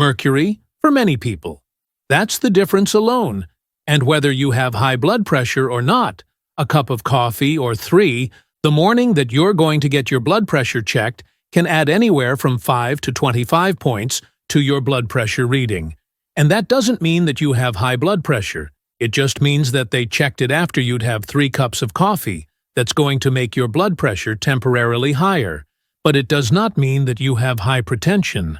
mercury for many people. That's the difference alone. And whether you have high blood pressure or not, a cup of coffee or 3, the morning that you're going to get your blood pressure checked can add anywhere from 5 to 25 points to your blood pressure reading. And that doesn't mean that you have high blood pressure. It just means that they checked it after you'd have 3 cups of coffee. That's going to make your blood pressure temporarily higher. But it does not mean that you have hypertension.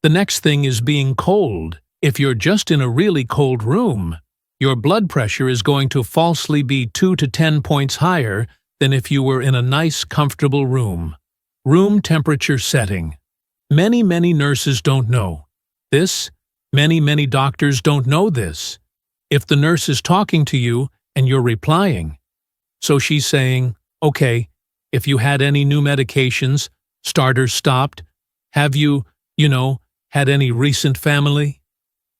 The next thing is being cold. If you're just in a really cold room, your blood pressure is going to falsely be 2 to 10 points higher than if you were in a nice, comfortable room. Room temperature setting. Many nurses don't know this. Many doctors don't know this. If the nurse is talking to you and you're replying, so she's saying, okay, if you had any new medications, starters stopped, have you had any recent family?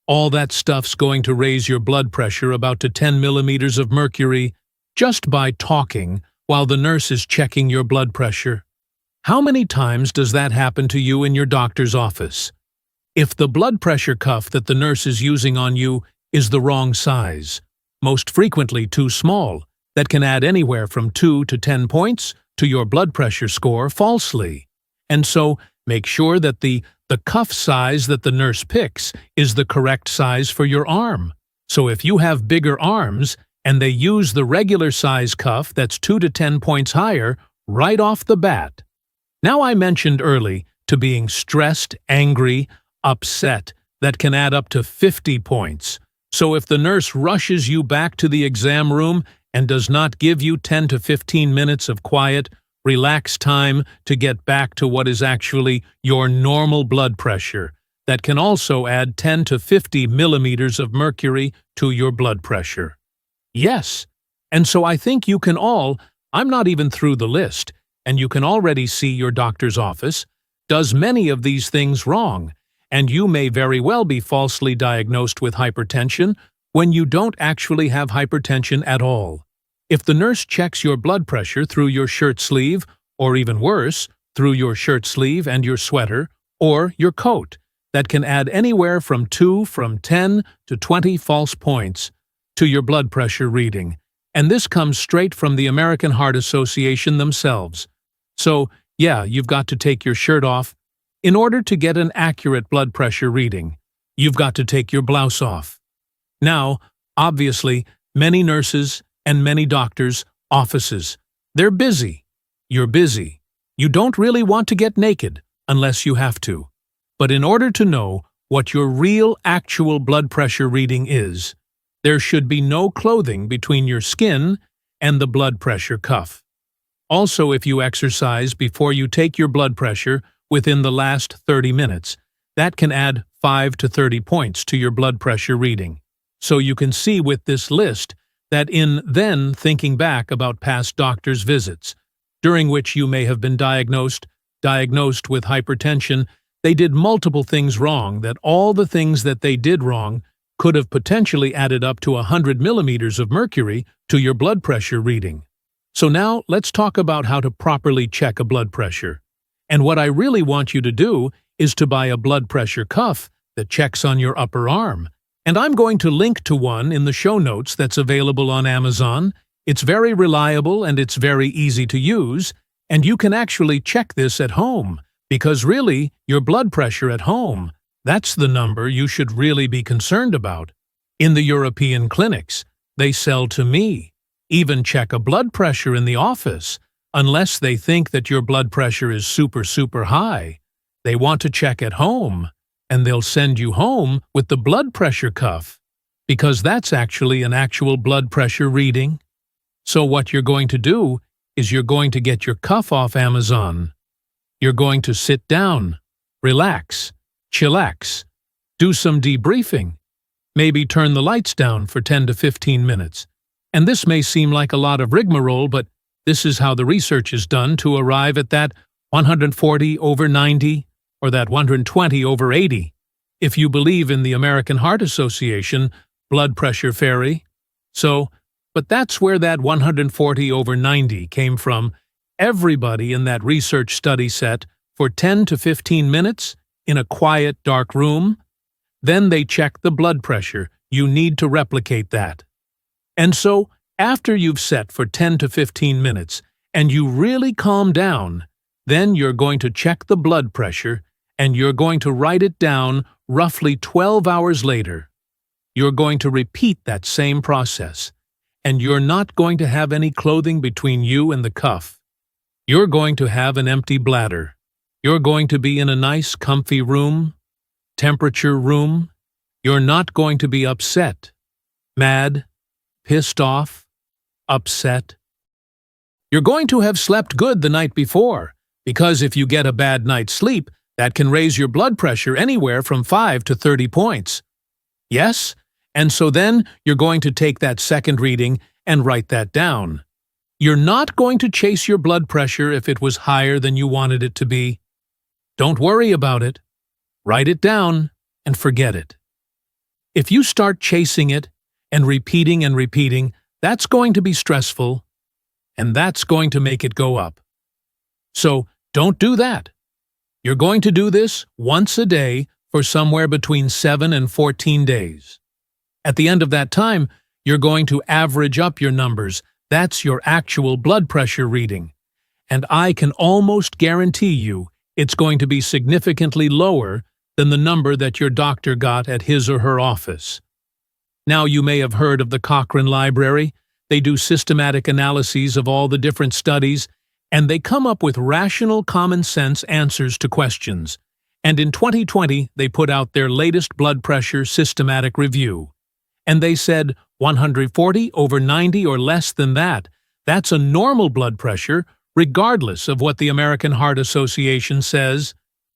All that stuff's going to raise your blood pressure about to 10 millimeters of mercury just by talking while the nurse is checking your blood pressure. How many times does that happen to you in your doctor's office? If the blood pressure cuff that the nurse is using on you is the wrong size, most frequently too small, that can add anywhere from 2 to 10 points to your blood pressure score falsely. And so, make sure that the cuff size that the nurse picks is the correct size for your arm. So if you have bigger arms and they use the regular size cuff that's 2 to 10 points higher right off the bat. Now I mentioned early to being stressed, angry, upset, that can add up to 50 points. So if the nurse rushes you back to the exam room and does not give you 10 to 15 minutes of quiet, relaxed time to get back to what is actually your normal blood pressure, that can also add 10 to 50 millimeters of mercury to your blood pressure. Yes, and so I think you can all, I'm not even through the list, and you can already see your doctor's office does many of these things wrong, and you may very well be falsely diagnosed with hypertension when you don't actually have hypertension at all. If the nurse checks your blood pressure through your shirt sleeve, or even worse, through your shirt sleeve and your sweater, or your coat, that can add anywhere from 10 to 20 false points to your blood pressure reading. And this comes straight from the American Heart Association themselves. So, yeah, you've got to take your shirt off. In order to get an accurate blood pressure reading, you've got to take your blouse off. Now, obviously, many nurses and many doctors' offices, they're busy. You're busy. You don't really want to get naked unless you have to. But in order to know what your real actual blood pressure reading is, there should be no clothing between your skin and the blood pressure cuff. Also, if you exercise before you take your blood pressure within the last 30 minutes, that can add 5 to 30 points to your blood pressure reading. So you can see with this list that in then thinking back about past doctor's visits, during which you may have been diagnosed with hypertension, they did multiple things wrong, that all the things that they did wrong could have potentially added up to 100 millimeters of mercury to your blood pressure reading. So now let's talk about how to properly check a blood pressure. And what I really want you to do is to buy a blood pressure cuff that checks on your upper arm. And I'm going to link to one in the show notes that's available on Amazon. It's very reliable and it's very easy to use, and you can actually check this at home, because really, your blood pressure at home, that's the number you should really be concerned about. In the European clinics, they sell to me. Even check a blood pressure in the office, unless they think that your blood pressure is super high. They want to check at home, and they'll send you home with the blood pressure cuff, because that's actually an actual blood pressure reading. So what you're going to do is you're going to get your cuff off Amazon. You're going to sit down, relax, chillax, do some debriefing, maybe turn the lights down for 10 to 15 minutes. And this may seem like a lot of rigmarole, but this is how the research is done to arrive at that 140/90 or that 120/80. If you believe in the American Heart Association blood pressure fairy. But that's where that 140/90 came from. Everybody in that research study set for 10 to 15 minutes in a quiet, dark room, Then they check the blood pressure. You need to replicate that. And so, after you've set for 10 to 15 minutes and you really calm down, then you're going to check the blood pressure and you're going to write it down roughly 12 hours later. You're going to repeat that same process, and you're not going to have any clothing between you and the cuff. You're going to have an empty bladder. You're going to be in a nice, comfy room, temperature room. You're not going to be upset, mad, pissed off, upset. You're going to have slept good the night before, because if you get a bad night's sleep, that can raise your blood pressure anywhere from 5 to 30 points. Yes? And so then you're going to take that second reading and write that down. You're not going to chase your blood pressure if it was higher than you wanted it to be. Don't worry about it. Write it down and forget it. If you start chasing it and repeating, that's going to be stressful, and that's going to make it go up. So don't do that. You're going to do this once a day for somewhere between 7 and 14 days. At the end of that time, you're going to average up your numbers. That's your actual blood pressure reading. And I can almost guarantee you it's going to be significantly lower than the number that your doctor got at his or her office. Now, you may have heard of the Cochrane Library. They do systematic analyses of all the different studies, and they come up with rational, common-sense answers to questions. And in 2020, they put out their latest blood pressure systematic review. And they said 140 over 90 or less than that. That's a normal blood pressure, regardless of what the American Heart Association says.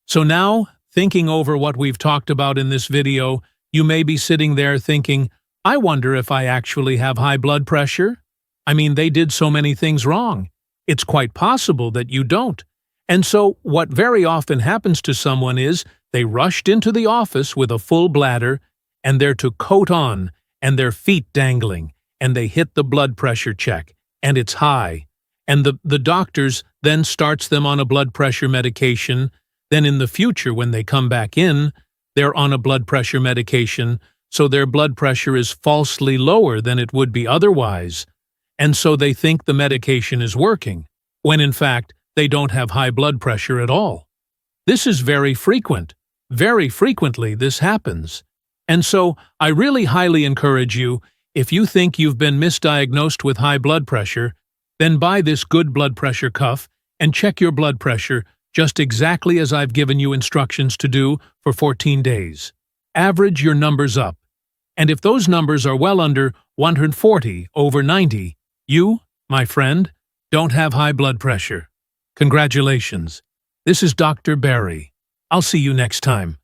So now, thinking over what we've talked about in this video, you may be sitting there thinking, I wonder if I actually have high blood pressure? I mean, they did so many things wrong. It's quite possible that you don't. And so what very often happens to someone is they rushed into the office with a full bladder, and they're to coat on, and their feet dangling, and they hit the blood pressure check, and it's high. And the doctors then starts them on a blood pressure medication. Then in the future, when they come back in, they're on a blood pressure medication, so their blood pressure is falsely lower than it would be otherwise. And so they think the medication is working, when in fact, they don't have high blood pressure at all. This is very frequent. Very frequently this happens. And so I really highly encourage you, if you think you've been misdiagnosed with high blood pressure, then buy this good blood pressure cuff and check your blood pressure just exactly as I've given you instructions to do for 14 days. Average your numbers up. And if those numbers are well under 140 over 90, you, my friend, don't have high blood pressure. Congratulations. This is Dr. Barry. I'll see you next time.